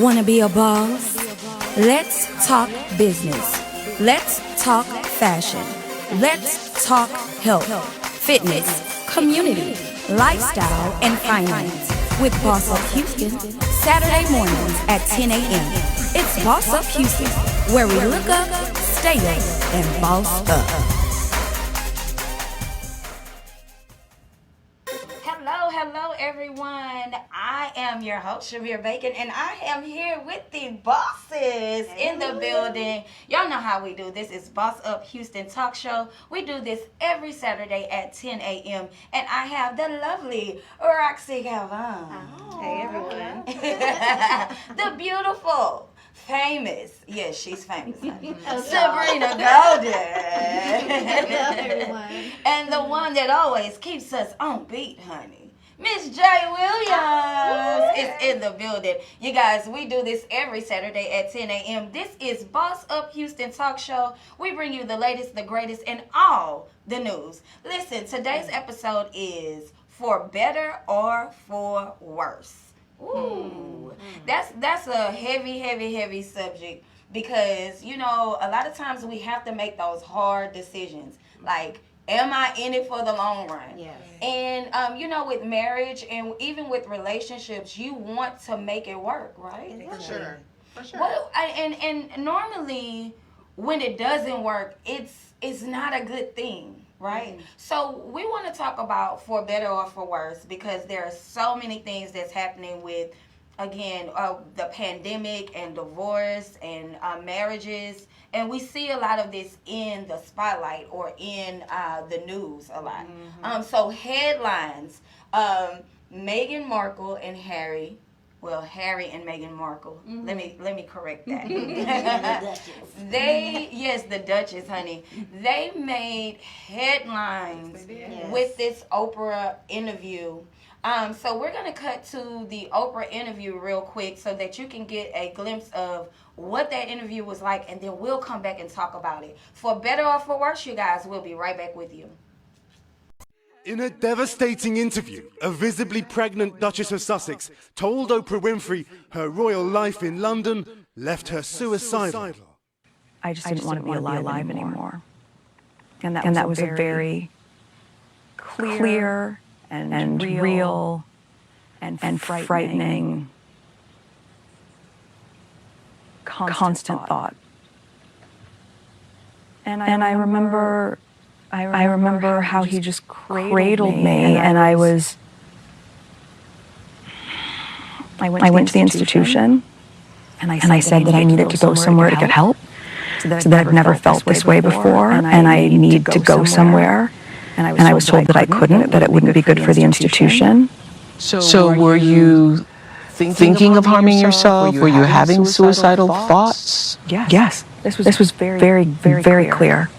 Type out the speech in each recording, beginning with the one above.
Wanna be a boss? Let's talk business. Let's talk fashion. Let's talk health, fitness, community, lifestyle, and finance. With Boss Up Houston, Saturday mornings at 10 a.m. It's Boss Up Houston, where we look up, stay up, and boss up. Hello everyone. I am your host, Shamir Bacon, and I am here with the bosses in the building. Y'all know how we do this. It's Boss Up Houston Talk Show. We do this every Saturday at 10 a.m. And I have the lovely ROXIE GALVAN. Oh. Hey everyone. The beautiful, famous, yes, she's famous, honey. Sabrina Golden. Hello everyone. And the one that always keeps us on beat, honey. Miss JAIE Williams is in the building. You guys, we do this every Saturday at 10 a.m. This is Boss Up Houston Talk Show. We bring you the latest, the greatest, and all the news. Listen, today's episode is for better or for worse. Ooh, that's a heavy subject because, you know, a lot of times we have to make those hard decisions. Like, am I in it for the long run? Yes. And, you know, with marriage and even with relationships, you want to make it work, right? For sure. For sure. Well, and normally when it doesn't work, it's not a good thing, right? Mm-hmm. So we want to talk about for better or for worse because there are so many things that's happening with, again, the pandemic and divorce and marriages. And we see a lot of this in the spotlight or in the news a lot. Mm-hmm. So headlines, Meghan Markle and Harry. Well, Harry and Meghan Markle. Mm-hmm. Let me correct that. The Duchess, honey. They made headlines with this Oprah interview. So we're going to cut to the Oprah interview real quick so that you can get a glimpse of what that interview was like, and then we'll come back and talk about it. For better or for worse, you guys, we'll be right back with you. In a devastating interview, a visibly pregnant Duchess of Sussex told Oprah Winfrey her royal life in London left her suicidal. I just didn't want to be alive anymore. And that was a very clear and real and frightening constant thought. And I remember how he just cradled me, and I went to the institution, and I said that I needed to go somewhere to get help, so that I've never felt this way before, and I need to go somewhere. And I was told that I couldn't, that it wouldn't be good for the institution. So were you thinking of harming yourself? Were you having suicidal thoughts? Yes. This was very clear.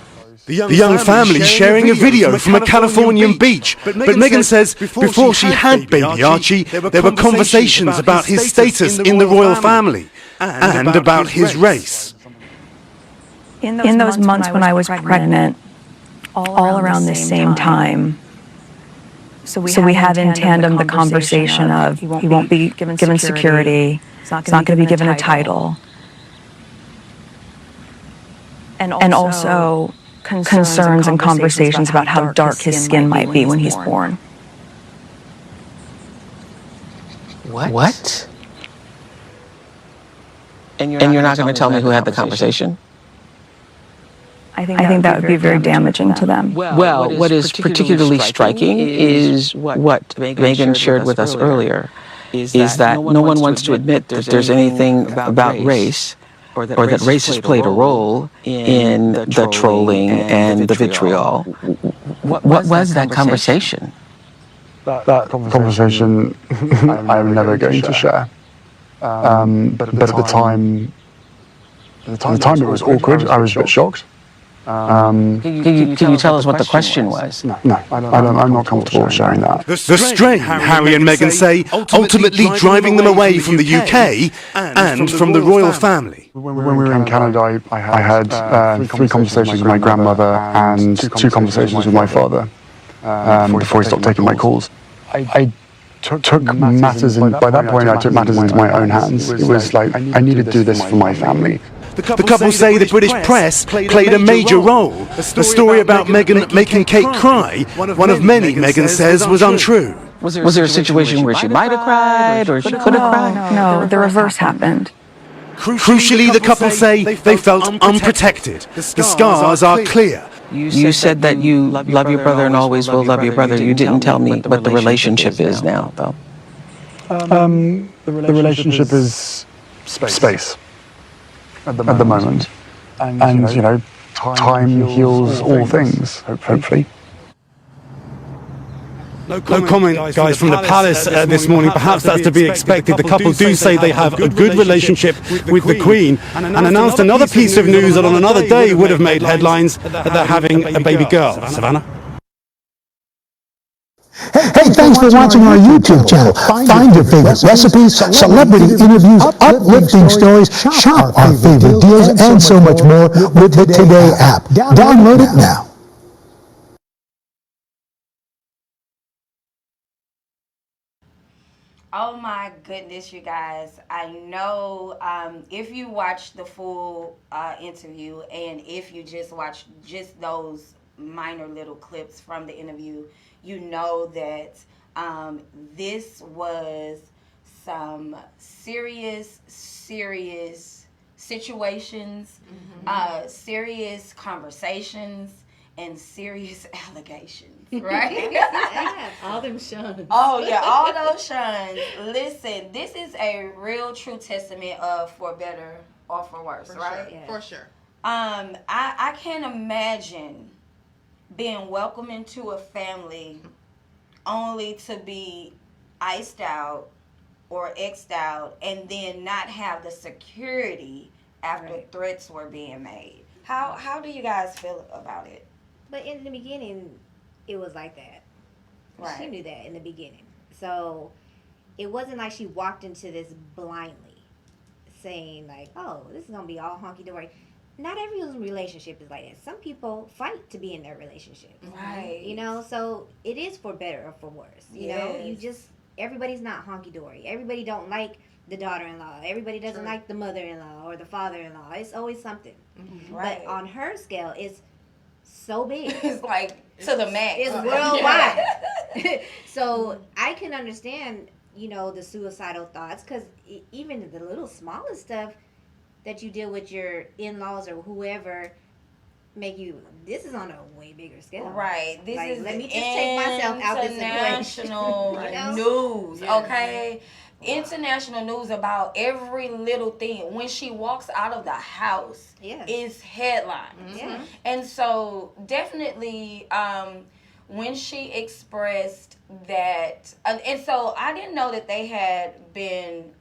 The young family sharing a video from a Californian beach. But Meghan says before she had baby Archie, there were conversations about his status in the royal family and about his race. In those months when I was pregnant, all around the same time. So we have in tandem the conversation of he won't be given security, he's not going to be given a title, and also concerns and conversations about how dark his skin might be when he's born. What? And you're not going to tell me who had the conversation? I think that would be very damaging to them. Well, what is particularly striking is what Meghan shared with us earlier, is that no one wants to admit that there's anything about race, or that race has played a role in the trolling and the vitriol. What was that conversation? That conversation I'm never going to share. But at the time it was awkward. I was a bit shocked. Can you tell us what the question was? No, I'm not comfortable sharing that. The strain, Harry and Meghan say, ultimately driving them away from the UK and from the royal family. When we were in Canada, I had 3 conversations with my grandmother and 2 conversations with my father before he stopped taking my calls. I took matters in. By that point, I took matters into my own hands. It was like I needed to do this for my family. The couple say the British press played a major role. A story about Meghan making Kate cry, one of many Meghan says was untrue. Was there a situation where she might have cried or she could have cried? No, the reverse happened. Crucially, the couple say they felt unprotected. The scars are clear. You said that you love your brother and always will love your brother. You didn't tell me what the relationship is now, though. The relationship is space at the moment. And, you know, time heals all things, hopefully. No comment, guys, from the palace this morning. Perhaps that's to be expected. The couple do say they have a good relationship with the Queen and announced another piece of news that on another day would have made headlines, that they're having a baby girl. Savannah? Hey, thanks for watching our YouTube channel. Find your favorite recipes, celebrity interviews, uplifting stories, shop our favorite deals, and so much more with the Today app. Download it now. Oh my goodness, you guys. I know if you watched the full interview and if you just watched just those minor little clips from the interview, you know that this was some serious situations, serious conversations, and serious allegations, right? Yeah, all them shuns. Oh, yeah, all those shuns. Listen, this is a real true testament of for better or for worse, right? Sure. Yeah. For sure. I can't imagine being welcomed into a family only to be iced out or X'd out and then not have the security after threats were being made. How do you guys feel about it? But in the beginning, it was like that. Right. She knew that in the beginning. So it wasn't like she walked into this blindly saying like, oh, this is going to be all honky-dory. Not every relationship is like that. Some people fight to be in their relationship. Right. You know, so it is for better or for worse. You know, you just, everybody's not honky-dory. Everybody don't like the daughter-in-law. Everybody doesn't like the mother-in-law or the father-in-law. It's always something. Right. But on her scale, it's so big. It's like to the max. It's worldwide. So I can understand, you know, the suicidal thoughts, because even the little smallest stuff that you deal with your in-laws or whoever make you, this is on a way bigger scale. Right. This like, is let me just take myself out this international you know? news, okay? International news about every little thing. When she walks out of the house, is headlines. And so definitely when she expressed that, and so I didn't know that they had been,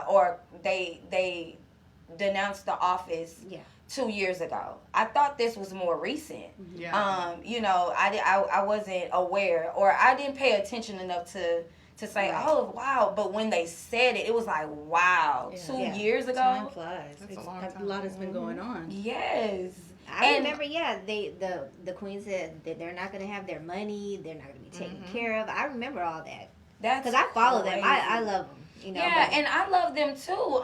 or they denounced the office 2 years ago. I thought this was more recent. You know, I wasn't aware, or I didn't pay attention enough to say, oh, wow. But when they said it, it was like, wow, 2 years ago? Time flies. That's a long time. A lot has been going on. Yes. I remember, the Queen said that they're not going to have their money, they're not going to be taken care of. I remember all that. Because I follow them. I love them. You know, yeah, and I love them too.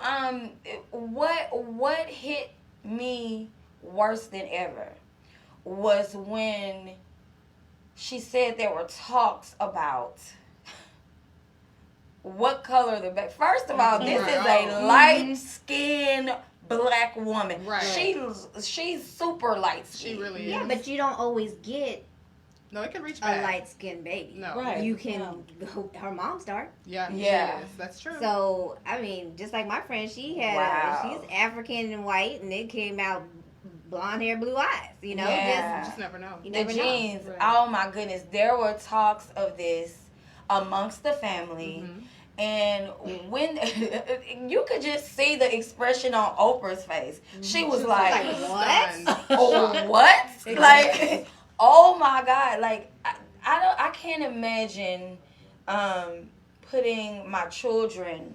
What hit me worse than ever was when she said there were talks about what color the baby. First of all, this is a light-skinned black woman. Right. She's super light-skinned. She really is. Yeah, but you don't always get it can reach a light-skinned baby. No. Right. You can, her mom's dark. Yeah. Yeah. She is. That's true. So, I mean, just like my friend, she had, she's African and white, and it came out blonde hair, blue eyes. You know, Yeah. just never know. You The never know. genes. Right. Oh my goodness, there were talks of this amongst the family. And when you could just see the expression on Oprah's face, she was like what? Oh, what? Like, oh my God! Like, I can't imagine putting my children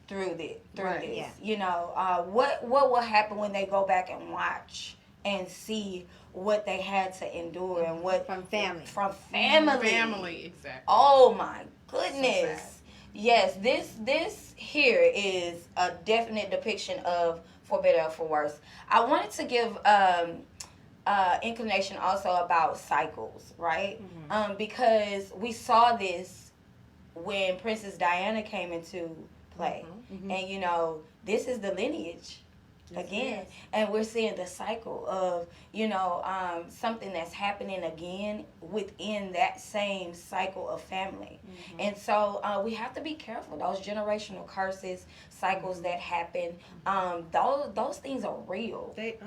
through this. Yeah. You know, what will happen when they go back and watch and see what they had to endure and what From family. Family, exactly. Oh my So goodness. sad. Yes, this here is a definite depiction of for better or for worse. I wanted to give inclination also about cycles, right? Because we saw this when Princess Diana came into play. And you know, this is the lineage again, and we're seeing the cycle of, you know, something that's happening again within that same cycle of family. And so we have to be careful. Those generational curses, cycles that happen, those things are real. They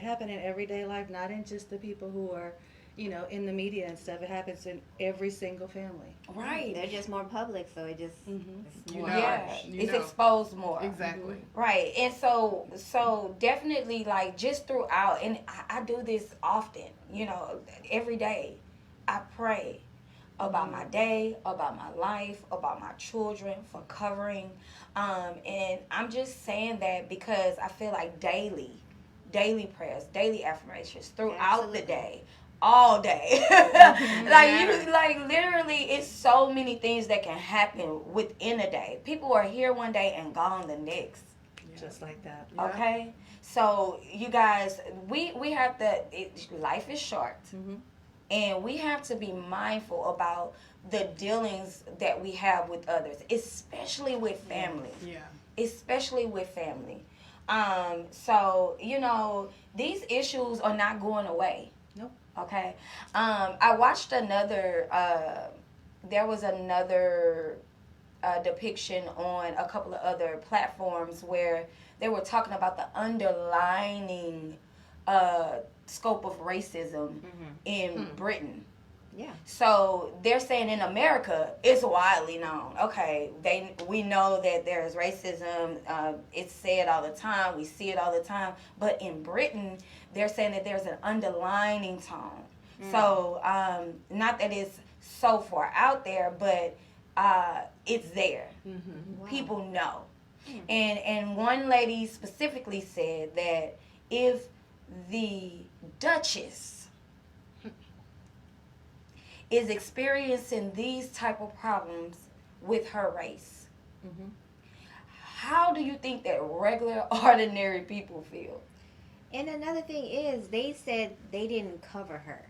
happen in everyday life, not in just the people who are, you know, in the media and stuff. It happens in every single family. Right. They're just more public, so it just it's You more know. Yeah, You it's know. exposed more. Exactly. Right, and so definitely, like, just throughout, and I do this often, you know, every day. I pray about my day, about my life, about my children, for covering, and I'm just saying that because I feel like daily prayers, daily affirmations throughout Absolutely. the day. All day. like literally, it's so many things that can happen within a day. People are here one day and gone the next. Just like that. Okay, so you guys, we have to. Life is short, and we have to be mindful about the dealings that we have with others, especially with family. Yeah. Especially with family. So you know, these issues are not going away. Nope. Okay. I watched another, there was another depiction on a couple of other platforms where they were talking about the underlining scope of racism in Britain. Yeah. So they're saying in America, it's widely known. Okay, we know that there's racism. It's said all the time. We see it all the time. But in Britain, they're saying that there's an underlining tone. So not that it's so far out there, but it's there. Wow. People know. And one lady specifically said that if the Duchess is experiencing these type of problems with her race, how do you think that regular, ordinary people feel? And another thing is, they said they didn't cover her.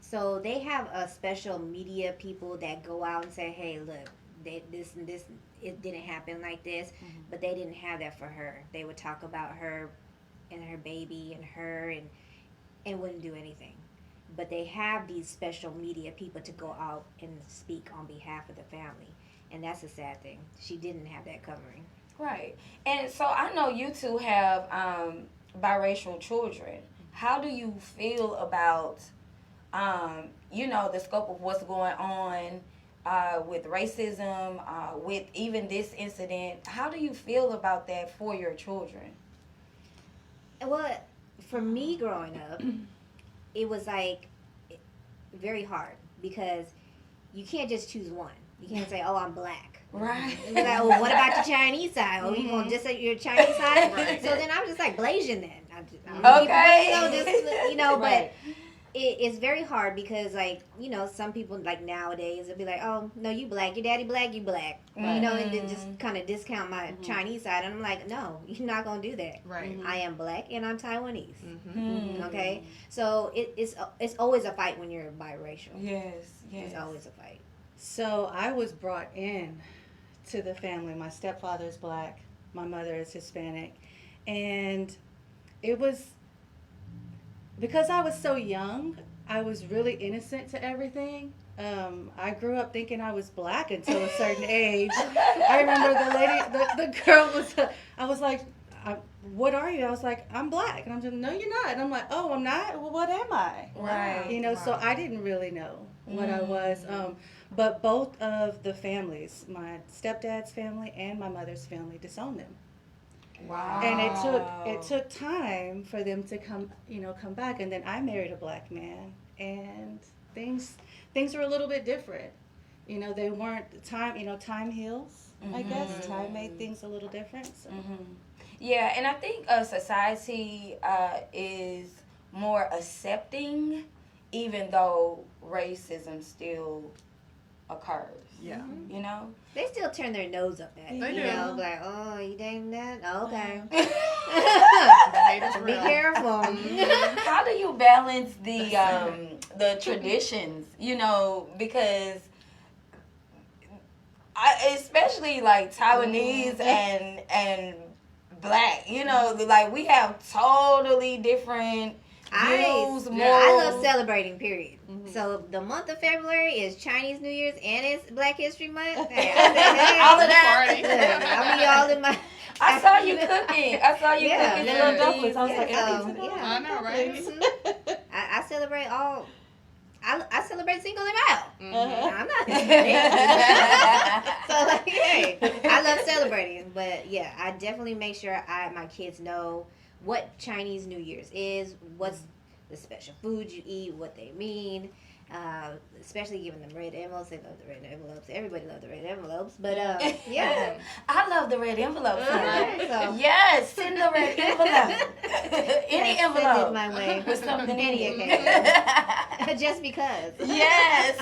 So they have a special media people that go out and say, hey, look, this and this, it didn't happen like this, but they didn't have that for her. They would talk about her and her baby and her and wouldn't do anything. But they have these special media people to go out and speak on behalf of the family. And that's a sad thing. She didn't have that covering. Right. And so I know you two have biracial children. How do you feel about, you know, the scope of what's going on with racism, with even this incident? How do you feel about that for your children? Well, for me growing up, it was like very hard because you can't just choose one. You can't say, oh, I'm black. Right. It's like, oh, what about your Chinese side? Oh, you going to just say your Chinese side? Right. So then I'm just like Blasian then. Okay. Just, you know, Right. but it's very hard because, like, you know, some people, like, nowadays, they'll be like, oh, no, you black. Your daddy black, you black. You know, and then just kind of discount my Chinese side. And I'm like, no, you're not going to do that. Right. I am black and I'm Taiwanese. Okay? So it's always a fight when you're biracial. Yes. It's always a fight. So I was brought in to the family. My stepfather is black. My mother is Hispanic. And it was, because I was so young, I was really innocent to everything. I grew up thinking I was black until a certain age. I remember the lady, the girl was, I was like, what are you? I was like, I'm black. And I'm just, no, you're not. And I'm like, oh, I'm not? Well, what am I? Right. You know, so I didn't really know what I was. But both of the families, my stepdad's family and my mother's family, disowned them. Wow. And it took time for them to come back. And then I married a black man, and things were a little bit different. You know, they weren't time heals. I guess time made things a little different. So. Yeah, and I think society is more accepting, even though racism still occurs. Yeah. You know? They still turn their nose up at it. They You do. know, like, oh, you dating that? Okay. The hate is Be real. careful. How do you balance the traditions? You know, because especially like Taiwanese and black, you know, like we have totally different views, I morals. love celebrating, period. So the month of February is Chinese New Year's and it's Black History Month. Hey, I said, hey, All of that. look, I'll be all in my... I saw you cooking. I saw you cooking yeah. little dumplings. I was like, I know, right? I celebrate all... I celebrate Cinco de Mayo. I'm not... So, like, hey, I love celebrating. But, yeah, I definitely make sure my kids know what Chinese New Year's is, what's the special food you eat, what they mean, especially giving them red envelopes. They love the red envelopes. Everybody loves the red envelopes. But, yeah. I love the red envelopes. So, Yes, send the red envelope. Any send it envelope. my way. With something in Any it. occasion. Just because. Yes.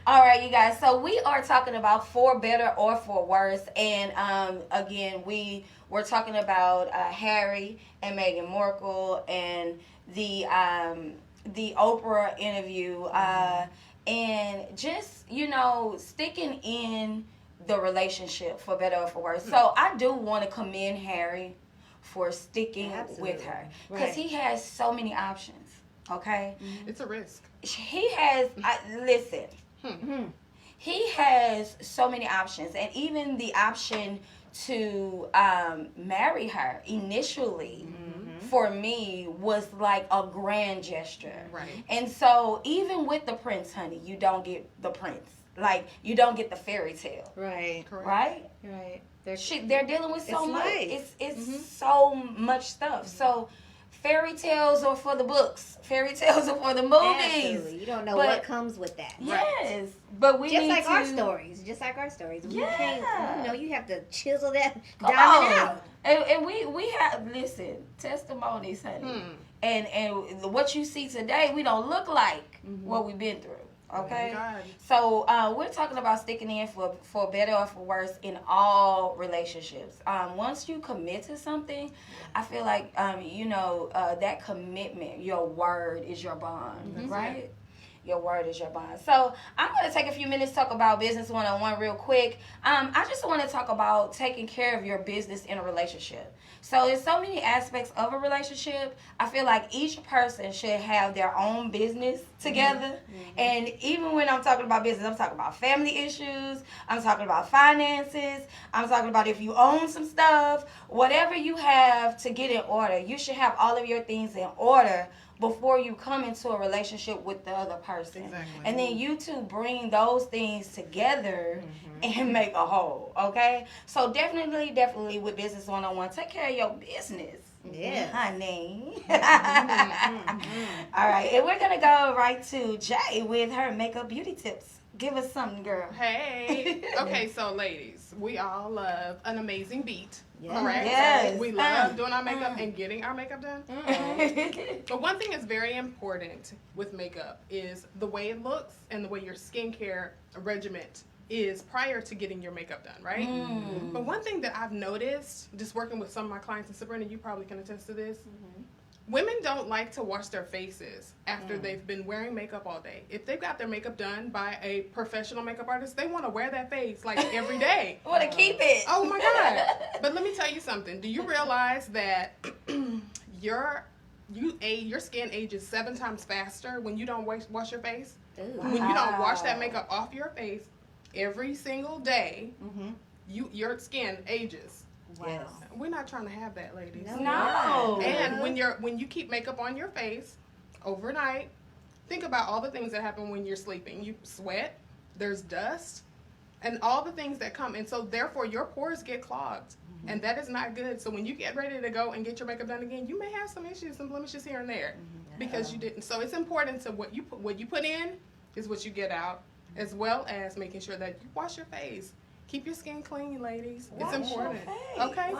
All right, you guys. So we are talking about for better or for worse, and again, we're talking about Harry and Meghan Markle and the Oprah interview, and just sticking in the relationship for better or for worse. So I do want to commend Harry for sticking with her because he has so many options. Okay, It's a risk. he has. Listen. He has so many options, and even the option to marry her initially for me was like a grand gesture. Right. And so even with the prince, honey, you don't get the prince. Like, you don't get the fairy tale. Right. Correct. Right? Right. They're dealing with so It's much. life. It's so much stuff. So fairy tales are for the books. Fairy tales are for the movies. Absolutely. You don't know But- what comes with that. Yes. But we Just need like to... our stories. Just like our stories. We can't, you have to chisel that Come diamond on. out. And we have, listen, testimonies, honey. And what you see today, we don't look like what we've been through. Okay? God. So we're talking about sticking in for better or for worse in all relationships. Once you commit to something, I feel like, that commitment, your word is your bond, right? Your word is your bond. So I'm going to take a few minutes to talk about business 101 real quick. I just want to talk about taking care of your business in a relationship. So there's so many aspects of a relationship. I feel like each person should have their own business together. And even when I'm talking about business, I'm talking about family issues. I'm talking about finances. I'm talking about if you own some stuff. Whatever you have to get in order, you should have all of your things in order before you come into a relationship with the other person. Exactly. And then you two bring those things together and make a whole, okay? So definitely with Business 101, take care of your business. Yes. Honey. All right, and we're going to go right to JAIE with her makeup beauty tips. Give us something, girl. Hey. Okay, so ladies, we all love an amazing beat. Yeah. Correct? Yes. We love doing our makeup and getting our makeup done. But one thing that's very important with makeup is the way it looks and the way your skincare regimen is prior to getting your makeup done, right? But one thing that I've noticed, just working with some of my clients, and Sabrina, you probably can attest to this, women don't like to wash their faces after they've been wearing makeup all day. If they've got their makeup done by a professional makeup artist, they want to wear that face like every day. Want to keep it. Oh my God. But let me tell you something. Do you realize that your skin ages 7 times faster when you don't wash your face? When you don't wash that makeup off your face every single day, your skin ages. Wow. We're not trying to have that, ladies. No. And when you keep makeup on your face overnight, think about all the things that happen when you're sleeping. You sweat, there's dust, and all the things that come. And so therefore your pores get clogged. And that is not good. So when you get ready to go and get your makeup done again, you may have some issues, some blemishes here and there because you didn't. So it's important to what you put in is what you get out, as well as making sure that you wash your face Keep your skin clean, ladies. It's important. Face. Okay.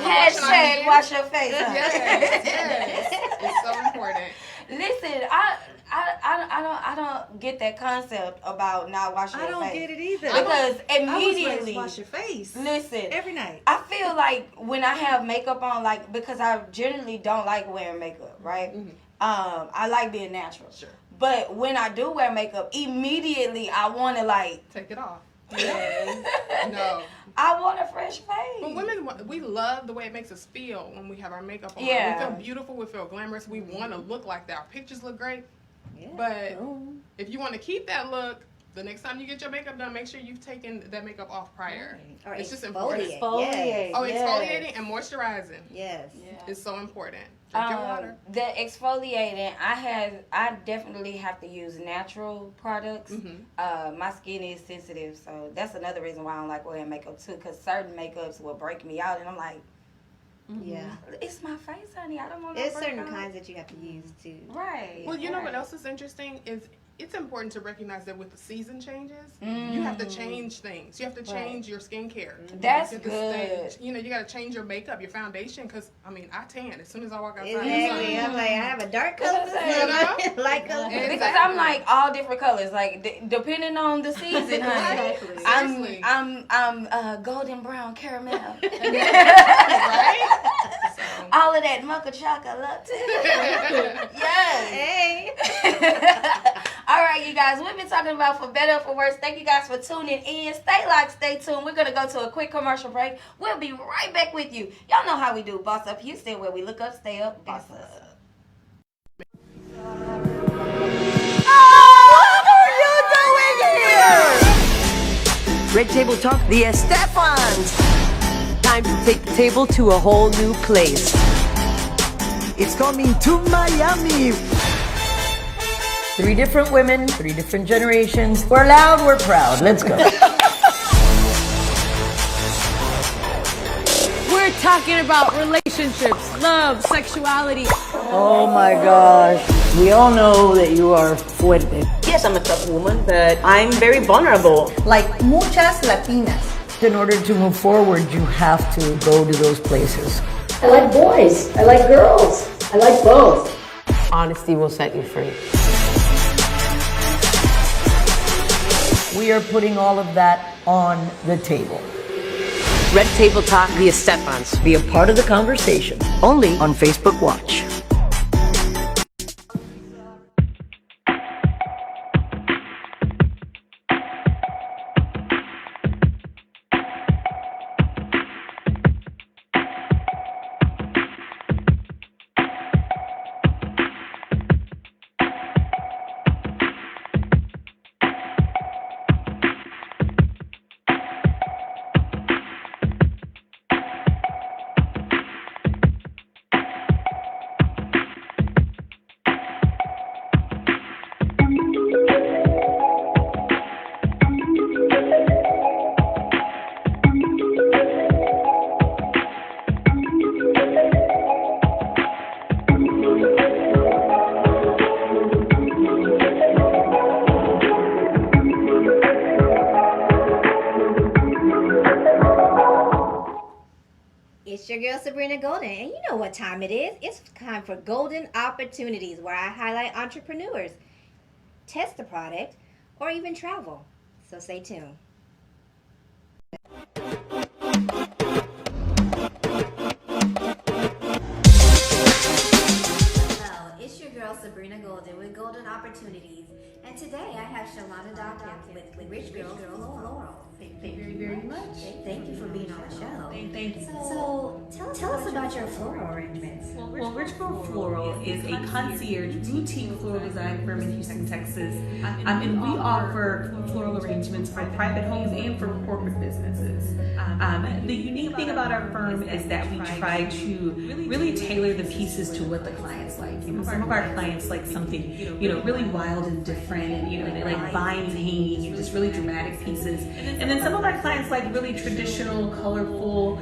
Hashtag wash your face. Yes. It's so important. Listen, I don't get that concept about not washing your face. I don't get it either. Because I was immediately raised wash your face. Listen, every night. I feel like when I have makeup on, like, because I generally don't like wearing makeup, right? Mm-hmm. I like being natural. Sure. But when I do wear makeup, immediately I want to like take it off. Yeah. No. I want a fresh face. But women, we love the way it makes us feel when we have our makeup on. Yeah. We feel beautiful. We feel glamorous. We want to look like that. Our pictures look great. Yeah. But if you want to keep that look, the next time you get your makeup done, make sure you've taken that makeup off prior. Or it's just important. Exfoliate. Oh, exfoliating and moisturizing. Yes. It's so important. Drink your water. The exfoliating, I definitely have to use natural products. Mm-hmm. My skin is sensitive, so that's another reason why I don't like wearing makeup too, because certain makeups will break me out, and I'm like, yeah, it's my face, honey. I don't want to. There's certain kinds that you have to use too. Right. Well, you know what else is interesting is it's important to recognize that with the season changes, you have to change things. You have to change your skincare. That's you good. You know, you got to change your makeup, your foundation, because, I mean, I tan as soon as I walk outside. Exactly. I'm like, I have a dark color, light color. Because I'm like all different colors, like depending on the season, honey. I'm golden brown caramel. Right? All of that mocha chocolate. Yes. Hey. All right, you guys, we've been talking about For Better or For Worse. Thank you guys for tuning in. Stay locked, stay tuned. We're going to go to a quick commercial break. We'll be right back with you. Y'all know how we do Boss Up Houston, where we look up, stay up, boss up. What are you doing here? Red Table Talk, the Estefans. Time to take the table to a whole new place. It's coming to Miami. 3 different women, 3 different generations. We're loud, we're proud. Let's go. We're talking about relationships, love, sexuality. Oh my gosh. We all know that you are fuerte. Yes, I'm a tough woman, but I'm very vulnerable. Like muchas Latinas. In order to move forward, you have to go to those places. I like boys. I like girls. I like both. Honesty will set you free. We are putting all of that on the table. Red Table Talk via Stefans. Be a part of the conversation. Only on Facebook Watch. It's your girl Sabrina Golden, and you know what time it is. It's time for Golden Opportunities, where I highlight entrepreneurs, test the product, or even travel. So stay tuned. Hello, it's your girl Sabrina Golden with Golden Opportunities, and today I have Shalana Dawkins with Rich Girl Floral. Thank you very much. Thank you for being on the show. Thank you. So tell us about your floral arrangements. Well, Rich Girl Floral is a concierge boutique floral design firm in Houston, Texas. And we offer floral arrangements for private homes and for corporate businesses. The unique thing about our firm is that we try to really tailor the pieces to what the clients like. You know, some of our clients like something, really wild and different, and they like vines hanging and just really dramatic pieces. And then some of our clients like really traditional, colorful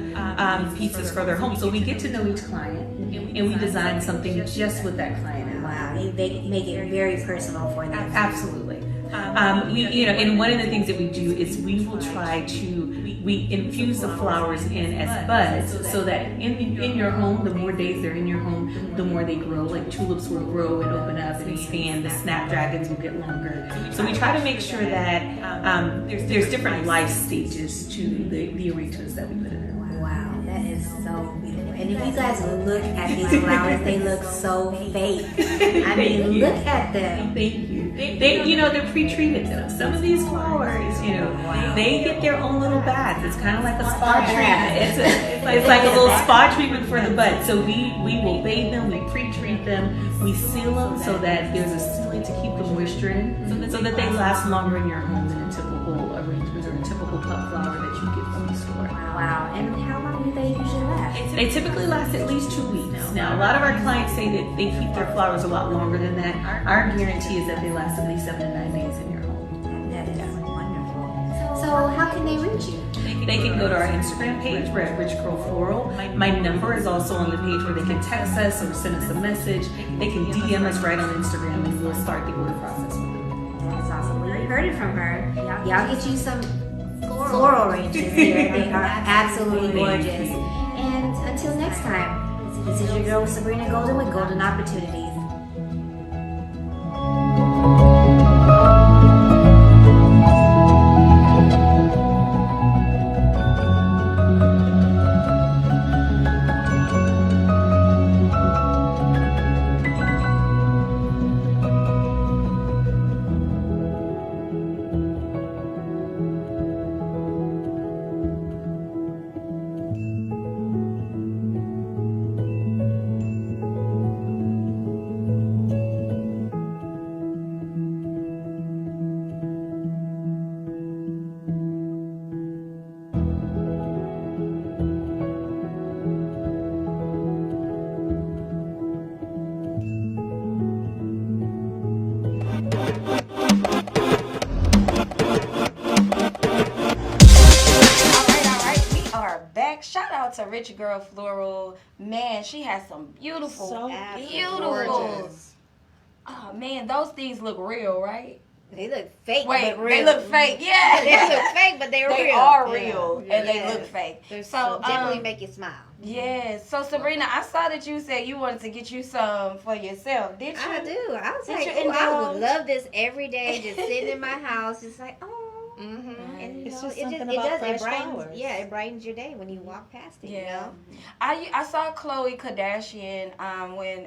pieces for their home. So we get to know each client and we design something just with that client in mind. Wow, they make it very personal for them. Absolutely. And one of the things that we do is we will try to we infuse the flowers in as buds, so that in your home, the more days they're in your home, the more they grow. Like tulips will grow and open up and expand. The snapdragons will get longer. So we try to make sure that there's different life stages to the arrangements that we put in there. Wow, that is so beautiful. And if you guys look at these flowers, they look so fake. I mean, look at them. Thank you. They're pre-treated though. Some of these flowers, they get their own little baths. It's kind of like a spa treatment. It's like a little spa treatment for the bud. So we will bathe them, we pre-treat them, we seal them so that there's a sealant to keep the moisture in, so that they last longer in your home than a typical arrangement or a typical cut flower that you get from the store. Wow. And how long do they usually last? They typically last at least 2 weeks. Now, a lot of our clients say that they keep their flowers a lot longer than that. Our guarantee is that they last at least 7 to 9 days in your home. That is wonderful. So how can they reach you? They can go to our Instagram page. We're at Rich Girl Floral. My number is also on the page where they can text us or send us a message. They can DM us right on Instagram and we'll start the order process with them. That's awesome. We heard it from her. Y'all get you some floral arrangements here. They are absolutely gorgeous. And until next time, this is your girl Sabrina Golden with Golden Opportunities. To Rich Girl Floral, man, she has some beautiful, beautiful. Gorgeous. Oh man, those things look real, right? They look fake, Wait, but real. they look fake, yeah. They look fake, but they're real. They are real, and they look fake. So definitely make you smile. Yes. So Sabrina, I saw that you said you wanted to get you some for yourself. Did you? I do. I was Did like, you oh, I would indulge? love this every day, just sitting in my house, just like, oh. Mm-hmm. And It's know, just it something just, about it fresh brightens, flowers. yeah, it brightens your day when you walk past it. You know. I saw Khloe Kardashian when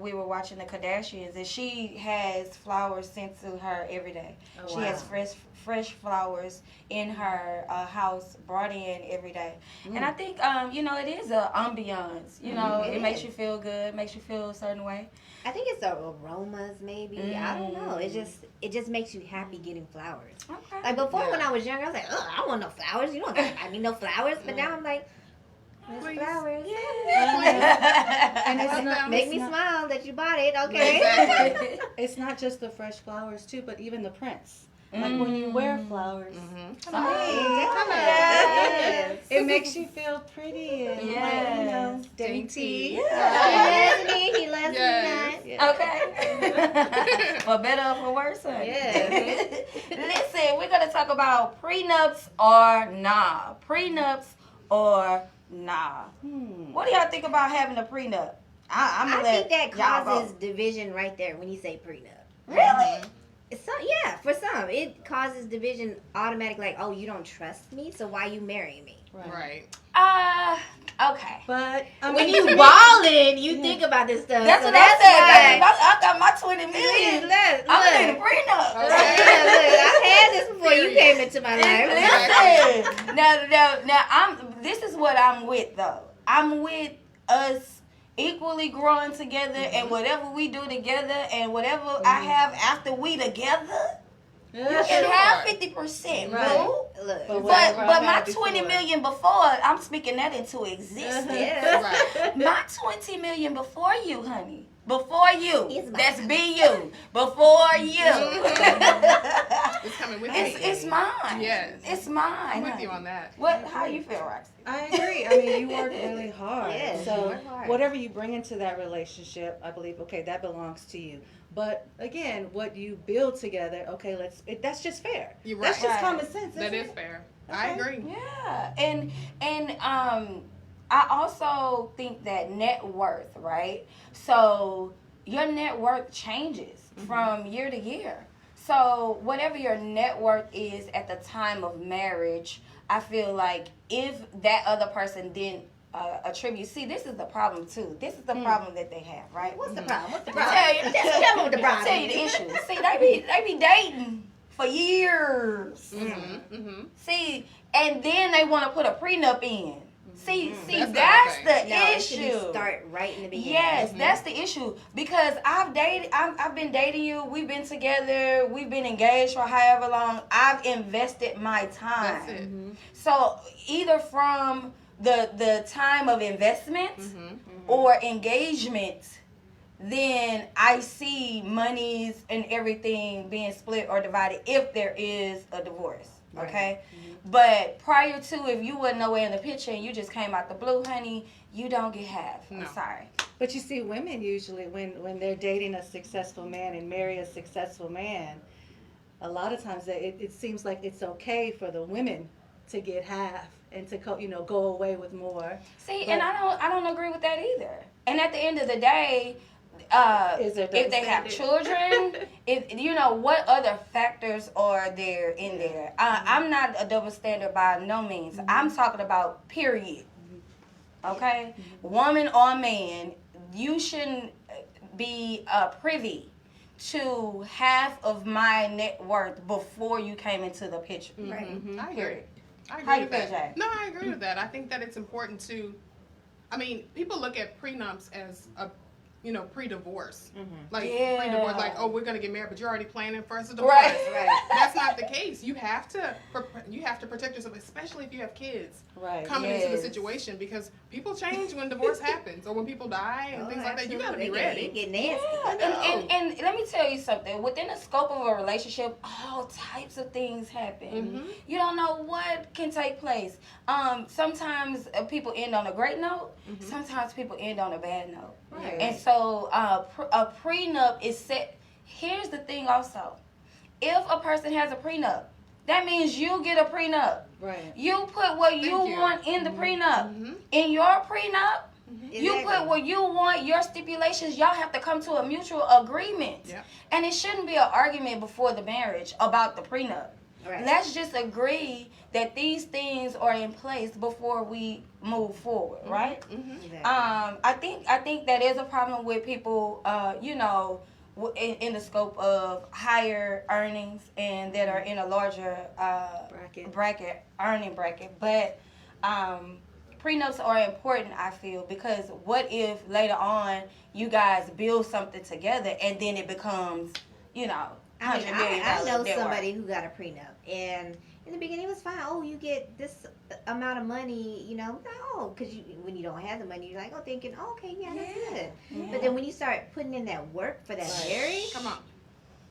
we were watching the Kardashians, and she has flowers sent to her every day. Oh, she wow. has fresh flowers in her house brought in every day. And I think it is a ambiance. It makes you feel good, makes you feel a certain way. I think it's the aromas, maybe. I don't know. It just makes you happy getting flowers. Okay. Like before, when I was younger, I was like, oh, I don't want no flowers. You don't buy me no flowers. But now I'm like, there's flowers. And it's not, make me smile that you bought it. Okay. Exactly. It's not just the fresh flowers too, but even the prints. Like when you wear flowers, it makes you feel pretty and dainty. He loves me not. Okay. For better or for worse, honey. Yeah. Listen, we're gonna talk about prenups or nah. Prenups or nah. What do y'all think about having a prenup? I think that causes division right there when you say prenup. Really? For some, it causes division automatic. Like, oh, you don't trust me, so why you marrying me? Right. Okay. But when you ballin', you think about this stuff. That's so what I said. why. I got my 20 million. I'm in a prenup. I had this before you came into my life. Listen. Now, this is what I'm with, though. I'm with us equally growing together, and whatever we do together, and whatever I have after we together, you can have 50%, bro. But my 20 million before, I'm speaking that into existence. My 20 million before you, honey. Before you. That's be you. Before you. It's coming with it's mine. Yes. It's mine. I'm with you on that. How you feel, Roxie? I agree. I mean, you work really hard. Yes, you so work hard. whatever you bring into that relationship, I believe, okay, that belongs to you. But again, what you build together, okay, that's just fair. You're That's right. just common sense. That is fair. I agree. Yeah, and I also think that net worth, right? So your net worth changes from year to year. So whatever your net worth is at the time of marriage, I feel like if that other person didn't attribute, see, this is the problem too. This is the problem that they have, right? What's the problem? What's the Let problem? me Tell me what the I'll problem tell you the issue. See, they be dating for years. See, and then they want to put a prenup in. See, that's the issue. It should start right in the beginning. Yes, that's the issue. Because I've been dating you. We've been together. We've been engaged for however long. I've invested my time. That's it. So either from the time of investment or engagement, then I see monies and everything being split or divided if there is a divorce. Okay? But prior to, if you wasn't nowhere in the picture and you just came out the blue, honey, you don't get half. I'm sorry. But you see, women usually, when they're dating a successful man and marry a successful man, a lot of times it seems like it's okay for the women to get half and to go away with more. See, and I don't agree with that either. And at the end of the day, if they have children, what other factors are there in there? I'm not a double standard by no means. I'm talking about period. Okay? Woman or man, you shouldn't be privy to half of my net worth before you came into the picture. Right. I agree. I agree How you with feel, that. Jay? No, I agree with that. I think that it's important to, people look at prenups as a pre-divorce. Like pre-divorce, like, oh, we're gonna get married, but you're already planning for us to divorce. Right. That's not the case. You have to protect yourself, especially if you have kids coming into the situation, because people change when divorce happens or when people die and things like that. You gotta be ready. Get nasty. And let me tell you something. Within the scope of a relationship, all types of things happen. You don't know what can take place. Sometimes people end on a great note. Sometimes people end on a bad note. Right. And so a prenup is set. Here's the thing also. If a person has a prenup, that means you get a prenup. Right. You put what you want in the prenup. In your prenup, you put what you want, your stipulations. Y'all have to come to a mutual agreement. And it shouldn't be an argument before the marriage about the prenup. Right. Let's just agree that these things are in place before we move forward, right? Exactly. I think that is a problem with people, in the scope of higher earnings and that are in a larger earning bracket. But prenups are important, I feel, because what if later on you guys build something together and then it becomes, I know somebody who got a prenup, and in the beginning it was fine. Oh, you get this amount of money, no, because when you don't have the money, you're like, thinking, okay, yeah, that's good. Yeah. But then when you start putting in that work for that marriage, come on,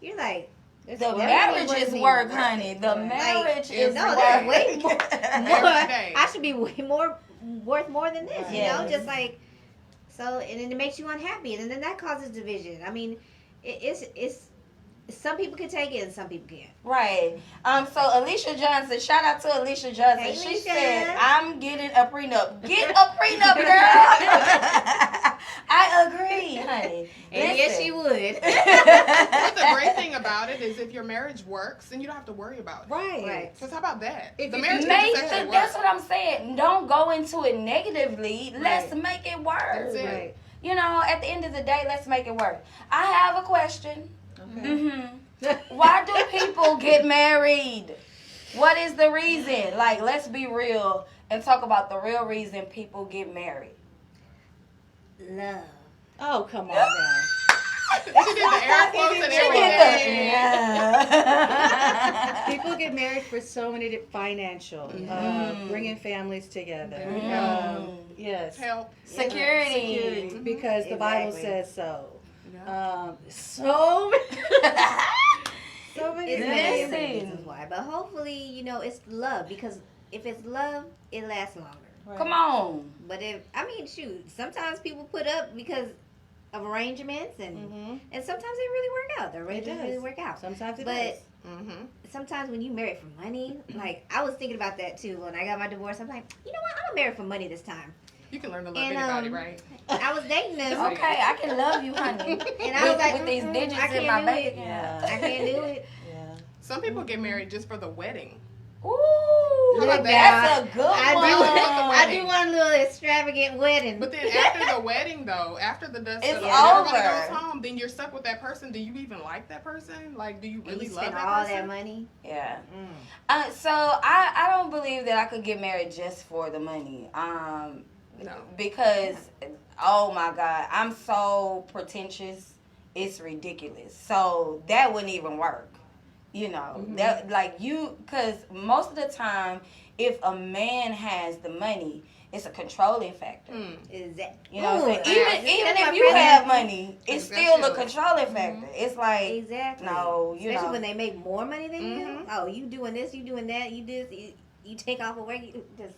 you're like, the marriage is work, honey. The marriage is work. That's way more. I should be way more worth more than this, just like so, and then it makes you unhappy, and then that causes division. I mean, it's. Some people can take it and some people can't. Right. So Alicia Johnson, shout out to Alicia Johnson. Hey, she Alicia. said, I'm getting a prenup. Get a prenup, girl. I agree, honey. And yes, she would. But the great thing about it is if your marriage works, then you don't have to worry about it. Right. Because how about that? If the marriage that's what I'm saying. Don't go into it negatively. Right. Let's make it work. That's it. Right. At the end of the day, let's make it work. I have a question. Why do people get married? What is the reason? Like, let's be real and talk about the real reason people get married. Love. Oh, come on now. She did the air quotes and everything. People get married for so many financial, bringing families together. Yes. Help. Security. Because the Bible says so. So many It's many Listen. reasons why. But hopefully, you know, it's love. Because if it's love, it lasts longer. Right. Come on. But shoot, sometimes people put up because of arrangements and sometimes they really work out. The arrangements really work out. Sometimes it but does. sometimes when you marry for money, like I was thinking about that too when I got my divorce. I'm like, you know what? I'm married for money this time. You can learn to love anybody, right? I was dating this. Okay, I can love you, honey. And I was like, with these digits I in my can't do bank. it. Yeah. I can't do it. Yeah. Some people get married just for the wedding. Ooh, How about that's a good one. I do want a little extravagant wedding. But then after the wedding, though, after the dust It's settles, everybody over. goes home, then you're stuck with that person. Do you even like that person? Like, do you And really you love spend that all person? that money. Yeah. So I don't believe that I could get married just for the money. No. Because, oh my God, I'm so pretentious. It's ridiculous. So that wouldn't even work. You know, that because most of the time, if a man has the money, it's a controlling factor. Is that You know what I'm saying? Ooh, Even that's if my you friend. have money, it's That's still a true. controlling factor. It's like, Exactly. no, you Especially know. when they make more money than you. Oh, you doing this, you doing that, you this, you take off of work, you just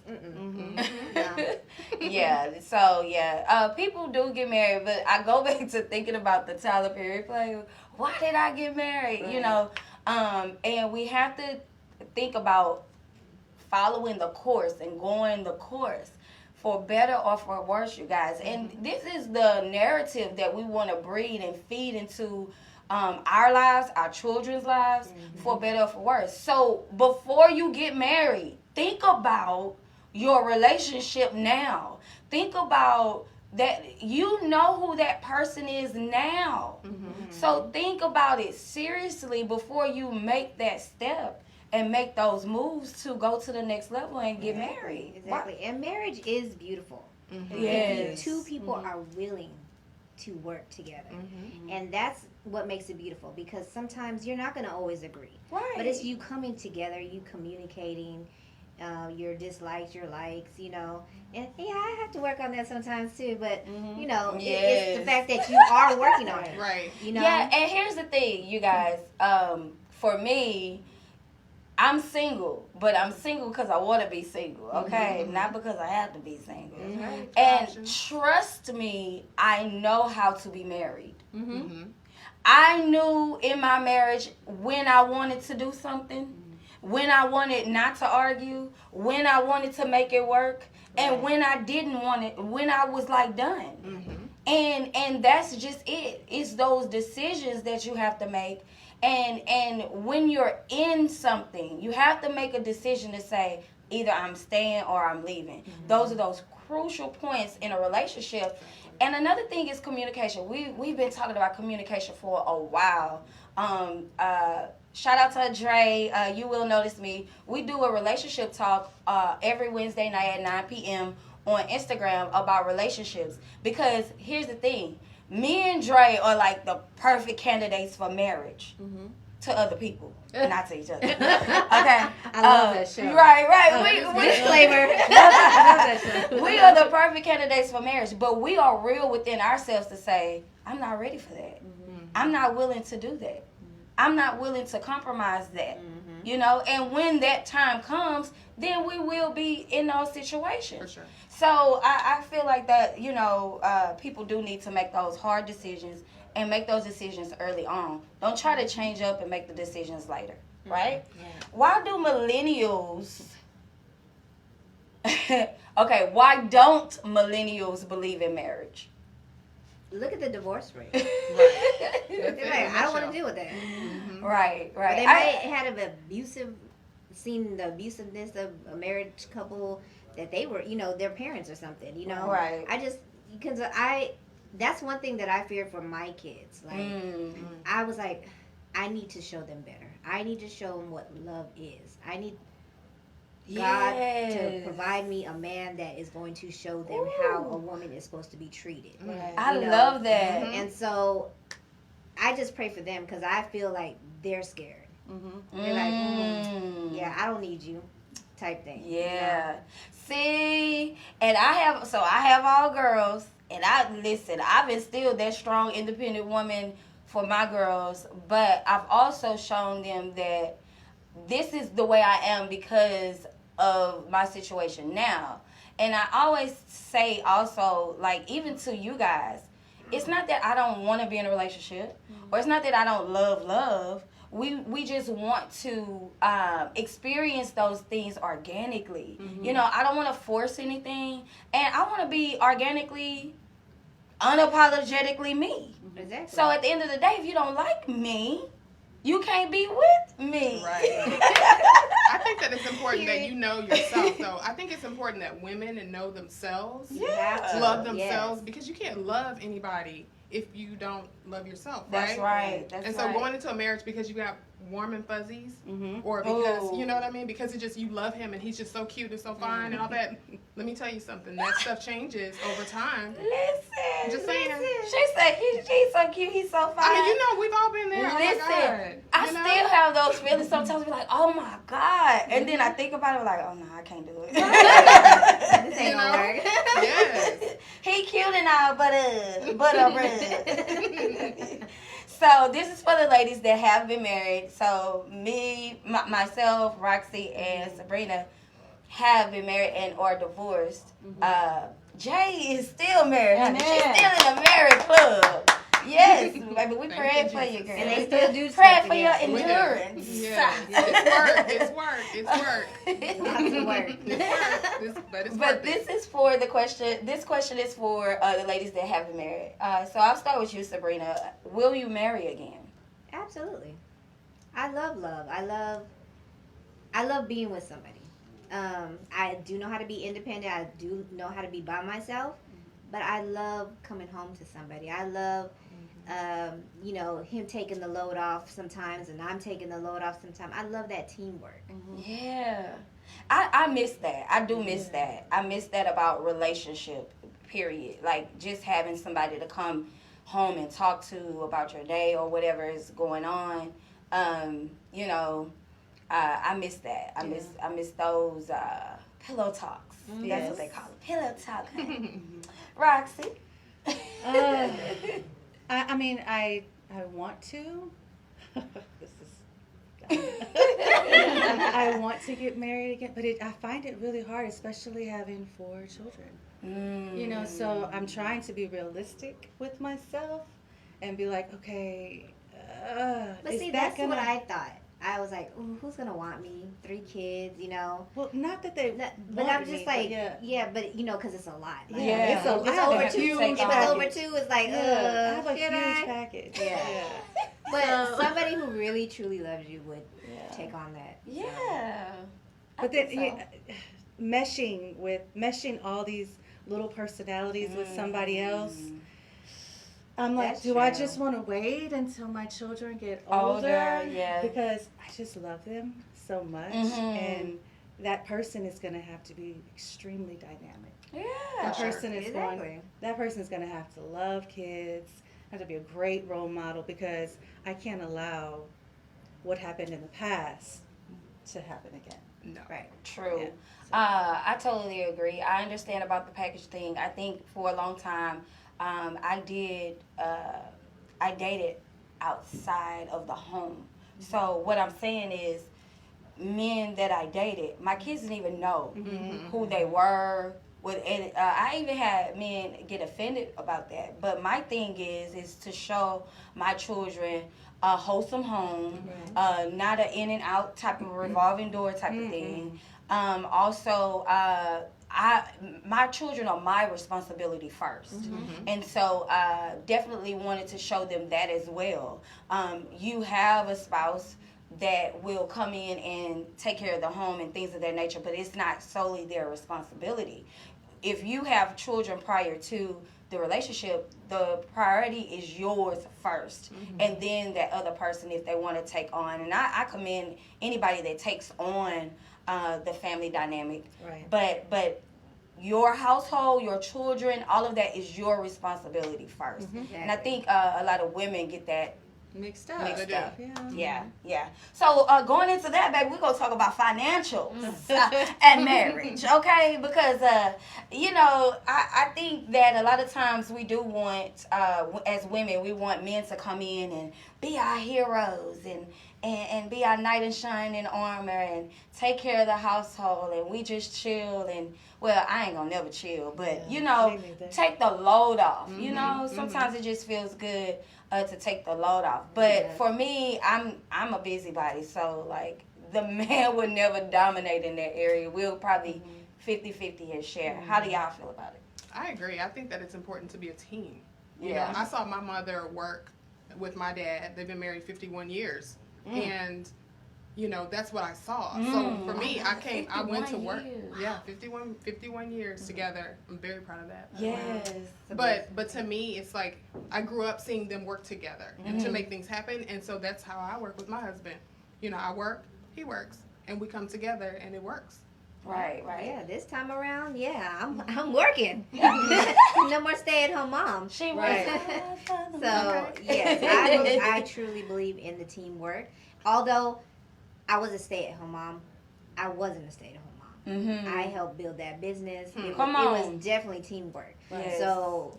Yeah, so yeah, people do get married, but I go back to thinking about the Tyler Perry play. Why did I get married? You know, and we have to think about following the course and going the course for better or for worse, you guys. And this is the narrative that we want to breed and feed into our lives, our children's lives, for better or for worse. So before you get married, think about your relationship now. Think about that you know who that person is now. So think about it seriously before you make that step and make those moves to go to the next level and get married. Exactly. And marriage is beautiful. Yes. If two people are willing to work together. And that's what makes it beautiful, because sometimes you're not going to always agree. Right. But it's you coming together, you communicating your dislikes, your likes, you know. And yeah, I have to work on that sometimes too, but you know, it's the fact that you are working on it. Right. You know? Yeah, and here's the thing, you guys. For me, I'm single, but I'm single because I want to be single, okay? Not because I have to be single. And trust me, I know how to be married. I knew in my marriage when I wanted to do something, when I wanted not to argue, when I wanted to make it work, and when I didn't want it, when I was like done. And that's just it. It's those decisions that you have to make. And when you're in something, you have to make a decision to say, either I'm staying or I'm leaving. Those are those crucial points in a relationship. And another thing is communication. We've been talking about communication for a while. Shout out to Dre. You will notice me. We do a relationship talk every Wednesday night at 9 p.m. on Instagram about relationships. Because here's the thing. Me and Dre are like the perfect candidates for marriage to other people, not to each other. Okay, I love that show. Right. Disclaimer. We are the perfect candidates for marriage, but we are real within ourselves to say, I'm not ready for that. I'm not willing to do that. I'm not willing to compromise that. You know, and when that time comes, then we will be in those situations. For sure. So I feel like that, you know, people do need to make those hard decisions and make those decisions early on. Don't try to change up and make the decisions later, right? Why do millennials... okay, why don't millennials believe in marriage? Look at the divorce rate. Right. They're like, I don't want to deal with that. Right. Or they might have seen the abusiveness of a marriage couple that they were, you know, their parents or something, you know. Right. Because that's one thing that I feared for my kids. Like, I was like, I need to show them better. I need to show them what love is. I need God to provide me a man that is going to show them how a woman is supposed to be treated. I love that. And so I just pray for them because I feel like they're scared. They're like, yeah, I don't need you type thing. Yeah. See, and I have all girls, and I've instilled that strong, independent woman for my girls, but I've also shown them that this is the way I am because of my situation now. And I always say also, like, even to you guys, it's not that I don't want to be in a relationship, or it's not that I don't love. We just want to experience those things organically. You know, I don't want to force anything, and I want to be organically, unapologetically me. Exactly. So at the end of the day, if you don't like me, you can't be with me. Right. I think that it's important that you know yourself, though. I think it's important that women know themselves, love themselves, because you can't love anybody if you don't love yourself, right? That's right. And so going into a marriage because you got warm and fuzzies, or because, you know what I mean, because it's just you love him and he's just so cute and so fine and all that. Let me tell you something. That stuff changes over time. Listen. Just saying. She said he's so cute, he's so fine. I mean, you know, we've all been there. Listen, oh my God. I still have those feelings sometimes. Be like, oh my God, and then I think about it like, oh no, I can't do it. This ain't gonna work. Yes. He cute and all, So this is for the ladies that have been married. So me, myself, Roxie, and Sabrina have been married and or divorced. JAIE is still married. Honey. She's still in a married club. Yes, baby, we praying for you, girl. And they still do pray stuff for your together. endurance. Yeah. It's work. Lots of work. But this is for the question. This question is for the ladies that have been married. So I'll start with you, Sabrina. Will you marry again? Absolutely. I love love. I love being with somebody. I do know how to be independent. I do know how to be by myself. But I love coming home to somebody. I love, you know, him taking the load off sometimes and I'm taking the load off sometimes. I love that teamwork. Yeah. I miss that. I do miss that. I miss that about relationship, period. Like just having somebody to come home and talk to about your day or whatever is going on. You know, I miss that. I miss those pillow talks. That's what they call it. Pillow talk. Roxie. I mean, I want to. This is. I want to get married again, but I find it really hard, especially having 4 children. You know, so I'm trying to be realistic with myself and be like, okay. But see, that's what I thought. I was like, ooh, who's gonna want me? 3 kids, you know. Well, not that they. But I'm just like, but you know, because it's a lot. Like, it's over 2. If it's over 2, it's like, I have a huge package. Yeah. But somebody who really truly loves you would take on that. Yeah. But then meshing all these little personalities with somebody else. I'm like, That's do true. I just want to wait until my children get older? Because I just love them so much. And that person is going to have to be extremely dynamic. Yeah. That person is going to have to love kids, have to be a great role model, because I can't allow what happened in the past to happen again. No. Right. True. Yeah. I totally agree. I understand about the package thing. I think for a long time, I dated outside of the home. So what I'm saying is, men that I dated, my kids didn't even know who they were. I even had men get offended about that. But my thing is to show my children a wholesome home, not an in and out type of revolving door type of thing. Also, my children are my responsibility first. And so definitely wanted to show them that as well. You have a spouse that will come in and take care of the home and things of that nature, but it's not solely their responsibility. If you have children prior to the relationship, the priority is yours first, and then that other person if they want to take on. And I commend anybody that takes on the family dynamic. Right. But your household, your children, all of that is your responsibility first. And I think a lot of women get that Mixed up. Yeah. So going into that, baby, we're gonna talk about financials and marriage, okay? Because I think that a lot of times we do want, as women, we want men to come in and be our heroes and be our knight in shining armor and take care of the household, and we just chill and, well, I ain't gonna never chill, but take the load off. Sometimes it just feels good to take the load off. But for me, I'm a busybody, so like the man would never dominate in that area. We'll probably 50-50 his share. How do y'all feel about it? I agree. I think that it's important to be a team. You Yeah. know, I saw my mother work with my dad. They've been married 51 years. And that's what I saw. So for me, I went to work. Yeah, 51 years together. I'm very proud of that. Yes. But to me, it's like I grew up seeing them work together and to make things happen. And so that's how I work with my husband. I work, he works, and we come together and it works. Right. Yeah, this time around, I'm working. No more stay-at-home mom. She right. So yes, I truly believe in the teamwork. Although I was a stay-at-home mom, I wasn't a stay-at-home mom. I helped build that business. It was definitely teamwork. Yes. So